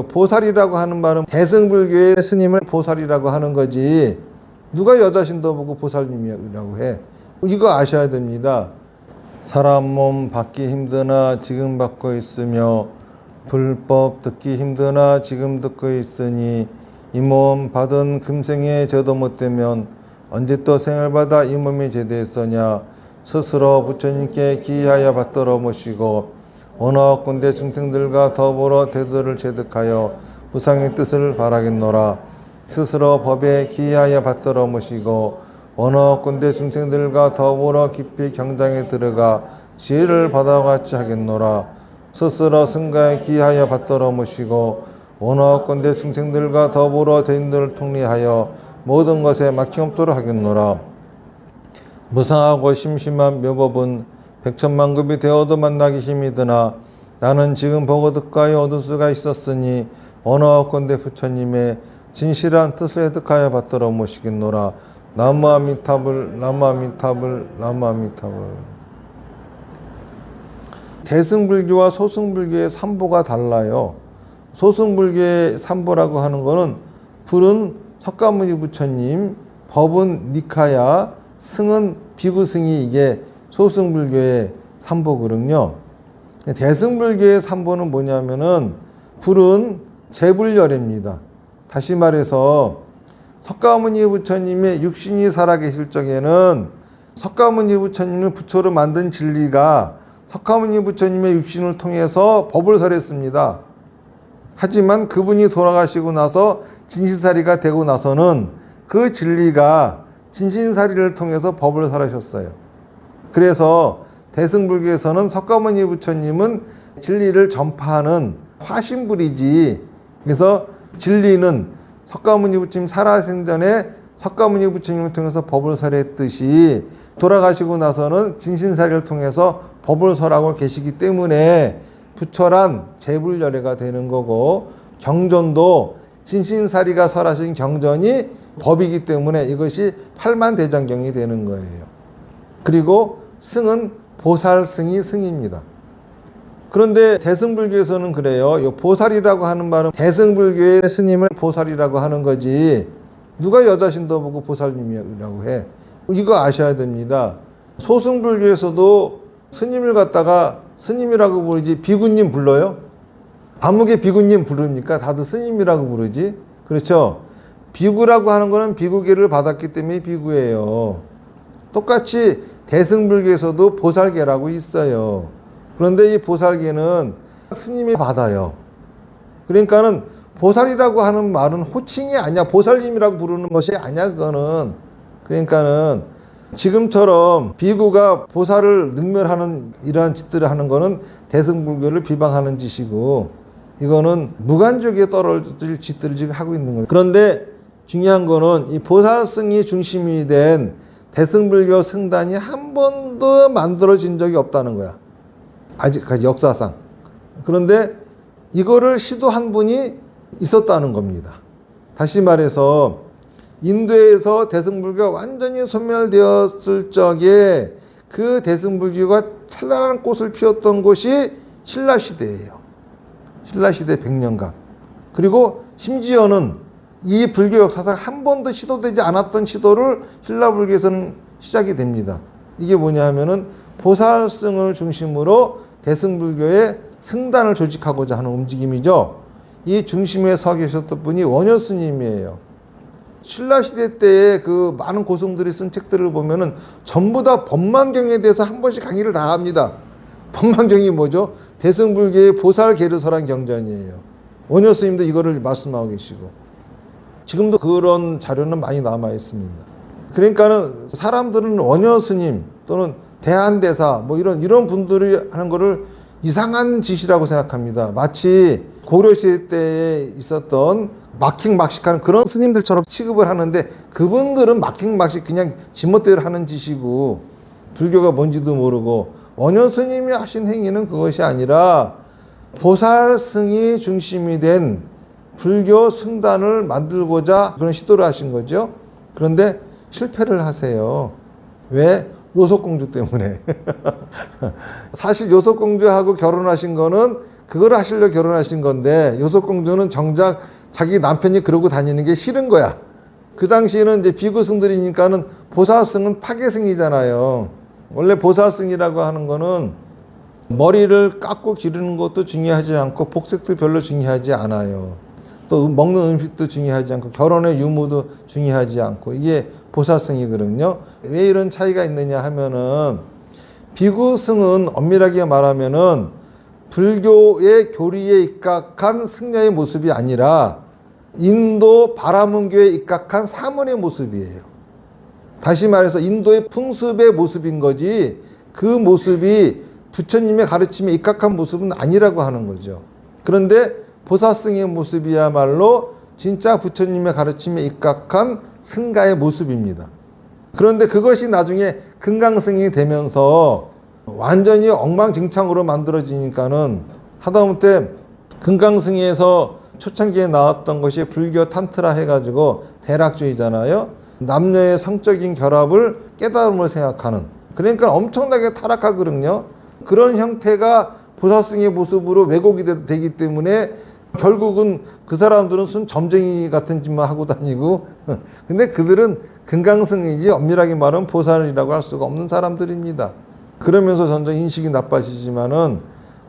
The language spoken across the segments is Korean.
보살이라고 하는 말은 대승불교의 스님을 보살이라고 하는 거지 누가 여자 신도 보고 보살님이라고 해. 이거 아셔야 됩니다. 사람 몸 받기 힘드나 지금 받고 있으며 불법 듣기 힘드나 지금 듣고 있으니 이 몸 받은 금생에 저도 못되면 언제 또 생을받아 이 몸이 제대했으냐. 스스로 부처님께 기하여 받들어 모시고 어느 군대 중생들과 더불어 대도를 체득하여 무상의 뜻을 바라겠노라. 스스로 법에 기하여 받들어 모시고 어느 군대 중생들과 더불어 깊이 경장에 들어가 지혜를 받아같이 하겠노라. 스스로 승가에 기하여 받들어 모시고 어느 군대 중생들과 더불어 대인들을 통리하여 모든 것에 막힘없도록 하겠노라. 무상하고 심심한 묘법은 백천만급이 되어도 만나기 힘이 드나 나는 지금 보고 듣가에 얻을 수가 있었으니 어느 건대 부처님의 진실한 뜻을 획득하여 받들어 모시겠노라. 나무 아미타불 나무 아미타불 나무 아미타불. 대승불교와 소승불교의 삼보가 달라요. 소승불교의 삼보라고 하는 거는 불은 석가모니 부처님, 법은 니카야, 승은 비구승이 이게 소승불교의 삼보거든요. 대승불교의 삼보는 뭐냐면은 불은 제불열입니다. 다시 말해서 석가모니 부처님의 육신이 살아계실 적에는 석가모니 부처님을 부처로 만든 진리가 석가모니 부처님의 육신을 통해서 법을 설했습니다. 하지만 그분이 돌아가시고 나서 진신사리가 되고 나서는 그 진리가 진신사리를 통해서 법을 설하셨어요. 그래서 대승불교에서는 석가모니 부처님은 진리를 전파하는 화신불이지. 그래서 진리는 석가모니 부처님 살아생전에 석가모니 부처님을 통해서 법을 설했듯이 돌아가시고 나서는 진신사리를 통해서 법을 설하고 계시기 때문에 부처란 제불열애가 되는 거고 경전도 진신사리가 설하신 경전이 법이기 때문에 이것이 팔만대장경이 되는 거예요. 그리고 승은 보살승이 승입니다. 그런데 대승불교에서는 그래요. 이 보살이라고 하는 말은 대승불교의 스님을 보살이라고 하는 거지 누가 여자 신도 보고 보살님이라고 해. 이거 아셔야 됩니다. 소승불교에서도 스님을 갖다가 스님이라고 부르지 비구님 불러요? 아무개 비구님 부릅니까? 다들 스님이라고 부르지. 그렇죠? 비구라고 하는 거는 비구계를 받았기 때문에 비구예요. 똑같이 대승불교에서도 보살계라고 있어요. 그런데 이 보살계는 스님이 받아요. 그러니까는 보살이라고 하는 말은 호칭이 아니야. 보살님이라고 부르는 것이 아니야. 그거는. 그러니까는 지금처럼 비구가 보살을 능멸하는 이러한 짓들을 하는 거는 대승불교를 비방하는 짓이고 이거는 무간적에 떨어질 짓들을 지금 하고 있는 거예요. 그런데 중요한 거는 이 보살승이 중심이 된 대승불교 승단이 한 번도 만들어진 적이 없다는 거야. 아직까지 역사상. 그런데 이거를 시도한 분이 있었다는 겁니다. 다시 말해서 인도에서 대승불교가 완전히 소멸되었을 적에 그 대승불교가 찬란한 꽃을 피웠던 곳이 신라시대예요. 신라시대 100년간. 그리고 심지어는 이 불교 역사상 한 번도 시도되지 않았던 시도를 신라불교에서는 시작이 됩니다. 이게 뭐냐 하면은 보살승을 중심으로 대승불교의 승단을 조직하고자 하는 움직임이죠. 이 중심에 서 계셨던 분이 원효스님이에요. 신라시대 때에 그 많은 고승들이 쓴 책들을 보면은 전부 다 법만경에 대해서 한 번씩 강의를 다 합니다. 법만경이 뭐죠? 대승불교의 보살계르설한 경전이에요. 원효스님도 이거를 말씀하고 계시고 지금도 그런 자료는 많이 남아 있습니다. 그러니까는 사람들은 원효스님 또는 대한대사 뭐 이런 분들이 하는 거를 이상한 짓이라고 생각합니다. 마치 고려시대 때에 있었던 막힌막식하는 그런 스님들처럼 취급을 하는데 그분들은 막힌막식 그냥 지멋대로 하는 짓이고 불교가 뭔지도 모르고 원효스님이 하신 행위는 그것이 아니라 보살승이 중심이 된 불교 승단을 만들고자 그런 시도를 하신 거죠. 그런데 실패를 하세요. 왜? 요속공주 때문에. 사실 요속공주하고 결혼하신 거는 그걸 하시려고 결혼하신 건데 요속공주는 정작 자기 남편이 그러고 다니는 게 싫은 거야. 그 당시에는 이제 비구승들이니까는 보살승은 파괴승이잖아요. 원래 보살승이라고 하는 거는 머리를 깎고 기르는 것도 중요하지 않고 복색도 별로 중요하지 않아요. 또 먹는 음식도 중요하지 않고 결혼의 유무도 중요하지 않고 이게 보살승이거든요. 왜 이런 차이가 있느냐 하면은 비구승은 엄밀하게 말하면은 불교의 교리에 입각한 승려의 모습이 아니라 인도 바라문교에 입각한 사문의 모습이에요. 다시 말해서 인도의 풍습의 모습인 거지 그 모습이 부처님의 가르침에 입각한 모습은 아니라고 하는 거죠. 그런데 보살승의 모습이야말로 진짜 부처님의 가르침에 입각한 승가의 모습입니다. 그런데 그것이 나중에 금강승이 되면서 완전히 엉망진창으로 만들어지니까는 하다못해 금강승에서 초창기에 나왔던 것이 불교 탄트라 해가지고 대락주의잖아요. 남녀의 성적인 결합을 깨달음을 생각하는, 그러니까 엄청나게 타락하거든요. 그런 형태가 보살승의 모습으로 왜곡이 되기 때문에 결국은 그 사람들은 순 점쟁이 같은 짓만 하고 다니고 근데 그들은 금강승이지 엄밀하게 말하면 보살이라고 할 수가 없는 사람들입니다. 그러면서 점점 인식이 나빠지지만은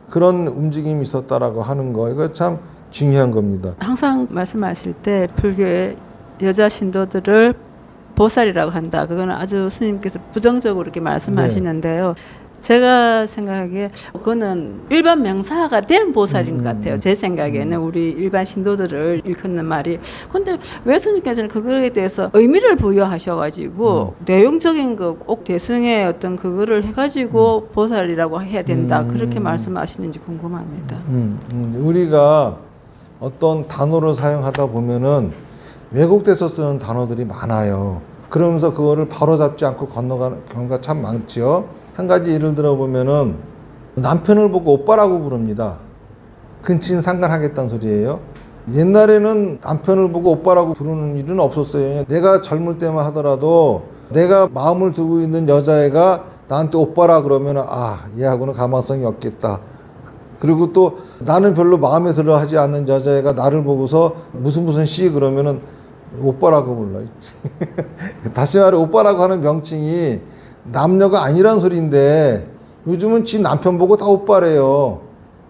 그런 움직임이 있었다라고 하는 거, 이거 참 중요한 겁니다. 항상 말씀하실 때 불교의 여자 신도들을 보살이라고 한다. 그거는 아주 스님께서 부정적으로 이렇게 말씀하시는데요. 제가 생각하기에 그거는 일반 명사가 된 보살인 것 같아요. 제 생각에는 우리 일반 신도들을 일컫는 말이. 근데 왜 스님께서는 그거에 대해서 의미를 부여하셔가지고 내용적인 거 꼭 대승의 어떤 그거를 해가지고 보살이라고 해야 된다. 그렇게 말씀하시는지 궁금합니다. 우리가 어떤 단어를 사용하다 보면은 왜곡돼서 쓰는 단어들이 많아요. 그러면서 그거를 바로잡지 않고 건너가는 경우가 참 많죠. 한 가지 예를 들어보면은 남편을 보고 오빠라고 부릅니다. 근친상간하겠다는 소리예요. 옛날에는 남편을 보고 오빠라고 부르는 일은 없었어요. 내가 젊을 때만 하더라도 내가 마음을 두고 있는 여자애가 나한테 오빠라 그러면 얘하고는 가망성이 없겠다. 그리고 또 나는 별로 마음에 들어 하지 않는 여자애가 나를 보고서 무슨 씨 그러면은 오빠라고 불러. 다시 말해 오빠라고 하는 명칭이 남녀가 아니란 소리인데 요즘은 지 남편 보고 다 오빠래요.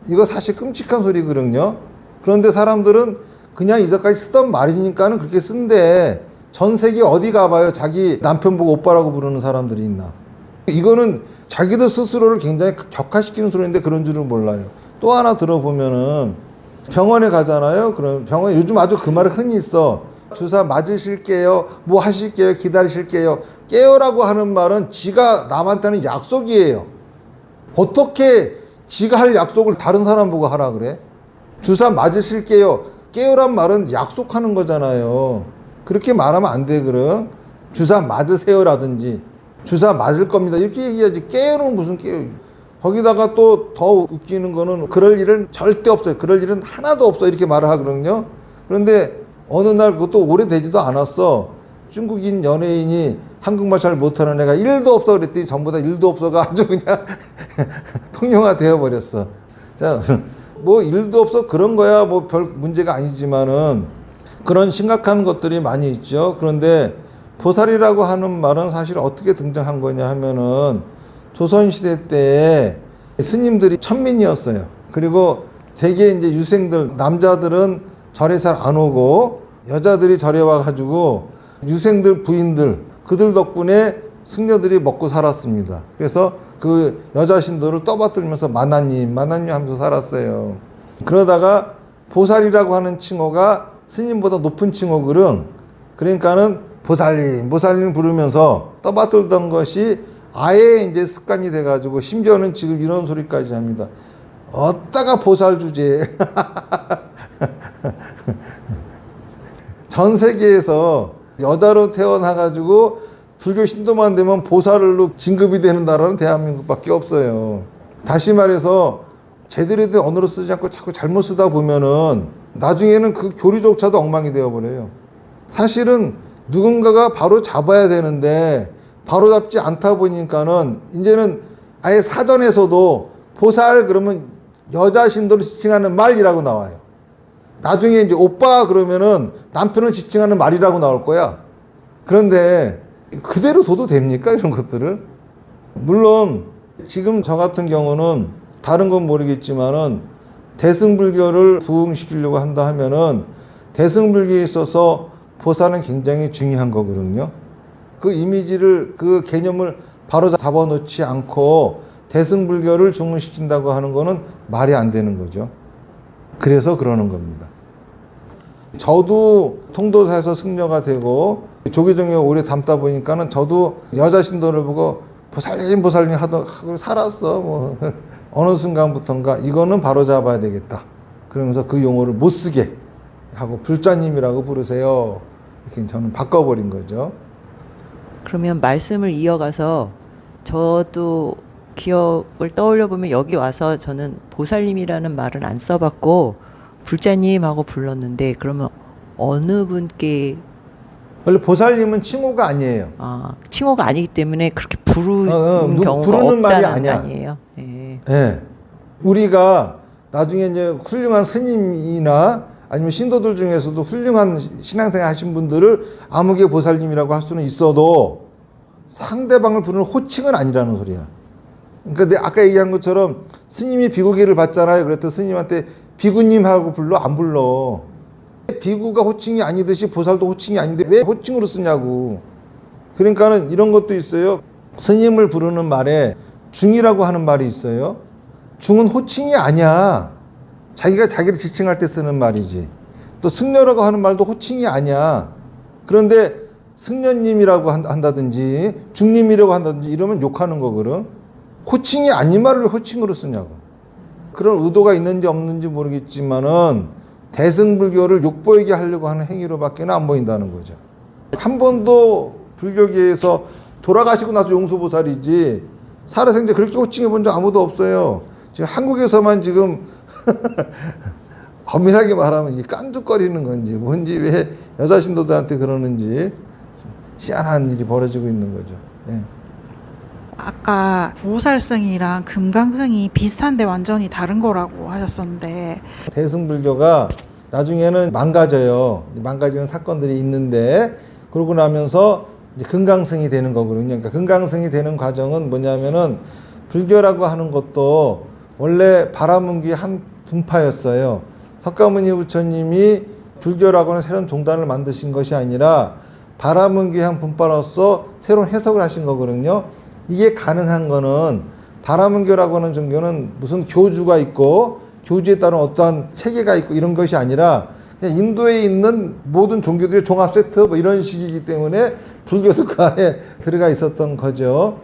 이거 사실 끔찍한 소리거든요. 그런데 사람들은 그냥 이제까지 쓰던 말이니까는 그렇게 쓴대. 전 세계 어디 가봐요 자기 남편 보고 오빠라고 부르는 사람들이 있나. 이거는 자기들 스스로를 굉장히 격화시키는 소리인데 그런 줄은 몰라요. 또 하나 들어보면은 병원에 가잖아요. 그럼 병원에 요즘 아주 그 말을 흔히 써. 주사 맞으실게요. 뭐 하실게요. 기다리실게요. 깨요라고 하는 말은 지가 남한테는 약속이에요. 어떻게 지가 할 약속을 다른 사람 보고 하라 그래? 주사 맞으실게요. 깨요란 말은 약속하는 거잖아요. 그렇게 말하면 안 돼. 그럼 주사 맞으세요라든지 주사 맞을 겁니다 이렇게 얘기하지. 깨요는 무슨 깨요. 거기다가 또 더 웃기는 거는 그럴 일은 절대 없어요. 그럴 일은 하나도 없어 이렇게 말을 하거든요. 그런데 어느 날 그것도 오래되지도 않았어. 중국인 연예인이 한국말 잘 못하는 애가 1도 없어 그랬더니 전부 다 1도 없어가 아주 그냥 통용화 되어버렸어. 자, 뭐 1도 없어 그런 거야 뭐 별 문제가 아니지만은 그런 심각한 것들이 많이 있죠. 그런데 보살이라고 하는 말은 사실 어떻게 등장한 거냐 하면은 조선시대 때에 스님들이 천민이었어요. 그리고 대개 이제 유생들, 남자들은 절에 잘 안 오고 여자들이 절에 와가지고 유생들, 부인들, 그들 덕분에 승려들이 먹고 살았습니다. 그래서 그 여자 신도를 떠받들면서 마나님 하면서 살았어요. 그러다가 보살이라고 하는 칭호가 스님보다 높은 칭호거든. 그러니까는 보살님 부르면서 떠받들던 것이 아예 이제 습관이 돼가지고 심지어는 지금 이런 소리까지 합니다. 어따가 보살 주제. 전 세계에서 여자로 태어나가지고 불교 신도만 되면 보살로 진급이 되는 나라는 대한민국밖에 없어요. 다시 말해서 제대로 된 언어로 쓰지 않고 자꾸 잘못 쓰다 보면은 나중에는 그 교리조차도 엉망이 되어버려요. 사실은 누군가가 바로 잡아야 되는데 바로 잡지 않다 보니까는 이제는 아예 사전에서도 보살 그러면 여자 신도를 지칭하는 말이라고 나와요. 나중에 이제 오빠 그러면은 남편을 지칭하는 말이라고 나올 거야. 그런데 그대로 둬도 됩니까? 이런 것들을. 물론 지금 저 같은 경우는 다른 건 모르겠지만은 대승불교를 부흥시키려고 한다 하면은 대승불교에 있어서 보살은 굉장히 중요한 거거든요. 그 이미지를, 그 개념을 바로 잡아놓지 않고 대승불교를 중흥시킨다고 하는 거는 말이 안 되는 거죠. 그래서 그러는 겁니다. 저도 통도사에서 승려가 되고 조계종에 오래 담다 보니까는 저도 여자 신도를 보고 보살님 하고 살았어. 뭐 어느 순간부터인가 이거는 바로 잡아야 되겠다. 그러면서 그 용어를 못 쓰게 하고 불자님이라고 부르세요. 이렇게 저는 바꿔버린 거죠. 그러면 말씀을 이어가서 저도 기억을 떠올려 보면 여기 와서 저는 보살님이라는 말은 안 써봤고 불자님하고 불렀는데 그러면 어느 분께 원래 보살님은 칭호가 아니에요. 칭호가 아니기 때문에 그렇게 부르는 경우가 부르는 말이 없다는 아니야. 아니에요. 예. 네. 우리가 나중에 이제 훌륭한 스님이나 아니면 신도들 중에서도 훌륭한 신앙생활 하신 분들을 아무개 보살님이라고 할 수는 있어도 상대방을 부르는 호칭은 아니라는 소리야. 그러니까 내가 아까 얘기한 것처럼 스님이 비구기를 받잖아요. 그랬더니 스님한테 비구님하고 불러? 안 불러. 비구가 호칭이 아니듯이 보살도 호칭이 아닌데 왜 호칭으로 쓰냐고. 그러니까는 이런 것도 있어요. 스님을 부르는 말에 중이라고 하는 말이 있어요. 중은 호칭이 아니야. 자기가 자기를 지칭할 때 쓰는 말이지. 또 승려라고 하는 말도 호칭이 아니야. 그런데 승려님이라고 한다든지 중님이라고 한다든지 이러면 욕하는 거거든. 호칭이 아닌 말을 왜 호칭으로 쓰냐고. 그런 의도가 있는지 없는지 모르겠지만은 대승불교를 욕보이게 하려고 하는 행위로밖에 안 보인다는 거죠. 한 번도 불교계에서 돌아가시고 나서 용수보살이지 살아생전 그렇게 호칭해 본 적 아무도 없어요. 지금 한국에서만 지금 엄밀하게 말하면 이게 깐죽거리는 건지 뭔지 왜 여자 신도들한테 그러는지 희한한 일이 벌어지고 있는 거죠. 예. 아까 보살승이랑 금강승이 비슷한데 완전히 다른 거라고 하셨었는데 대승불교가 나중에는 망가져요. 망가지는 사건들이 있는데 그러고 나면서 이제 금강승이 되는 거거든요. 그러니까 금강승이 되는 과정은 뭐냐면은 불교라고 하는 것도 원래 바라문기 한 분파였어요. 석가모니 부처님이 불교라고는 새로운 종단을 만드신 것이 아니라 바라문기 한 분파로서 새로운 해석을 하신 거거든요. 이게 가능한 거는 바라문교라고 하는 종교는 무슨 교주가 있고 교주에 따른 어떠한 체계가 있고 이런 것이 아니라 그냥 인도에 있는 모든 종교들의 종합 세트 뭐 이런 식이기 때문에 불교도 그 안에 들어가 있었던 거죠.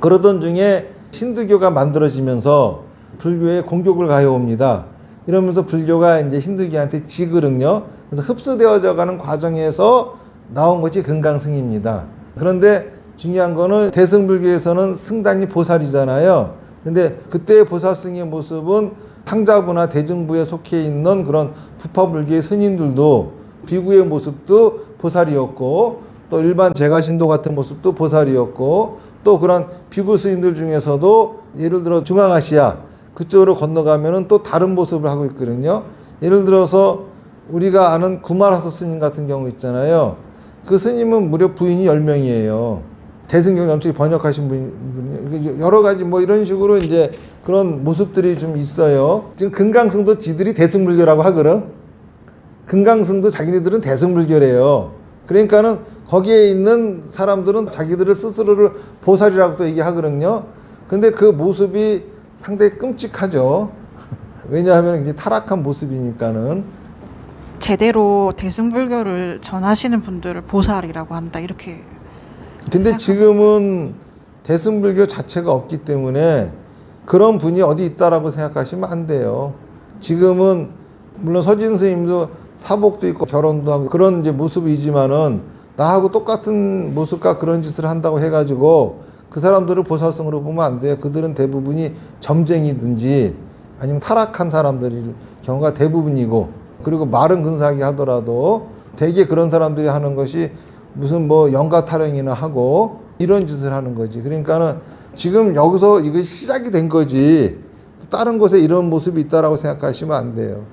그러던 중에 힌두교가 만들어지면서 불교에 공격을 가해옵니다. 이러면서 불교가 이제 힌두교한테 지거든요. 그래서 흡수되어져 가는 과정에서 나온 것이 금강승입니다. 그런데 중요한 거는 대승불교에서는 승단이 보살이잖아요. 근데 그때의 보살승의 모습은 상자부나 대중부에 속해 있는 그런 부파불교의 스님들도 비구의 모습도 보살이었고 또 일반 제가신도 같은 모습도 보살이었고 또 그런 비구 스님들 중에서도 예를 들어 중앙아시아 그쪽으로 건너가면은 또 다른 모습을 하고 있거든요. 예를 들어서 우리가 아는 구마라서 스님 같은 경우 있잖아요. 그 스님은 무려 부인이 10명이에요. 대승경 넘치게 번역하신 분이 여러 가지 뭐 이런 식으로 이제 그런 모습들이 좀 있어요. 지금 금강승도 지들이 대승불교라고 하거든. 금강승도 자기네들은 대승불교래요. 그러니까는 거기에 있는 사람들은 자기들을 스스로를 보살이라고 또 얘기하거든요. 근데 그 모습이 상당히 끔찍하죠. 왜냐하면 이제 타락한 모습이니까는. 제대로 대승불교를 전하시는 분들을 보살이라고 한다 이렇게. 근데 지금은 대승불교 자체가 없기 때문에 그런 분이 어디 있다라고 생각하시면 안 돼요. 지금은 물론 서진 스님도 사복도 있고 결혼도 하고 그런 이제 모습이지만은 나하고 똑같은 모습과 그런 짓을 한다고 해가지고 그 사람들을 보살성으로 보면 안 돼요. 그들은 대부분이 점쟁이든지 아니면 타락한 사람들일 경우가 대부분이고 그리고 말은 근사하게 하더라도 대개 그런 사람들이 하는 것이 무슨 뭐 영가 타령이나 하고 이런 짓을 하는 거지. 그러니까는 지금 여기서 이거 시작이 된 거지. 다른 곳에 이런 모습이 있다라고 생각하시면 안 돼요.